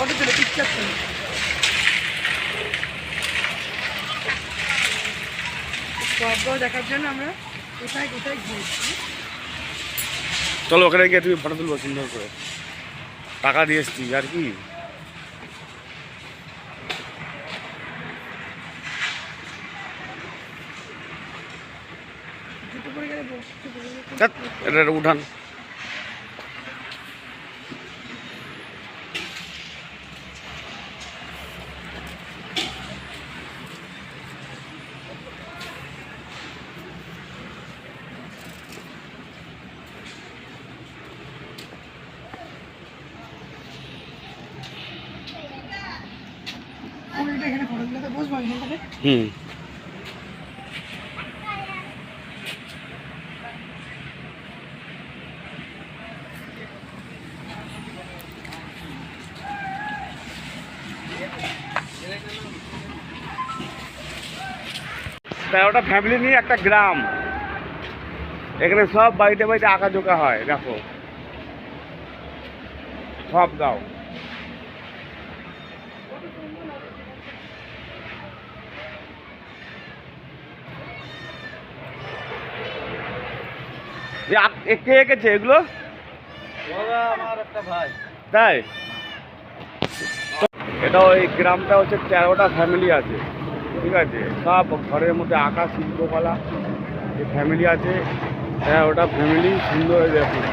Photo তুলে picture তুলে সবটাও দেখার জন্য আমরা কোথায় কোথায় ঘুরছি। চলো ওখানে গিয়ে তুমি ফটো তুলবো সুন্দর করে, টাকা দিয়ে এসছি আর কি। এটা উঠান। হুম, তাই ওটা ফ্যামিলি নিয়ে একটা গ্রাম, এখানে সব বাড়িতে বাড়িতে আঁকাঝোঁকা হয়, দেখো সব গাও। কে এঁকেছে এগুলো? আমার একটা ভাই। তাই এটা ওই গ্রামটা হচ্ছে 13টা ফ্যামিলি আছে, ঠিক আছে, সব ঘরের মধ্যে আঁকা শিল্পকলা যে ফ্যামিলি আছে, 13টা ফ্যামিলি সুন্দর দেখুন।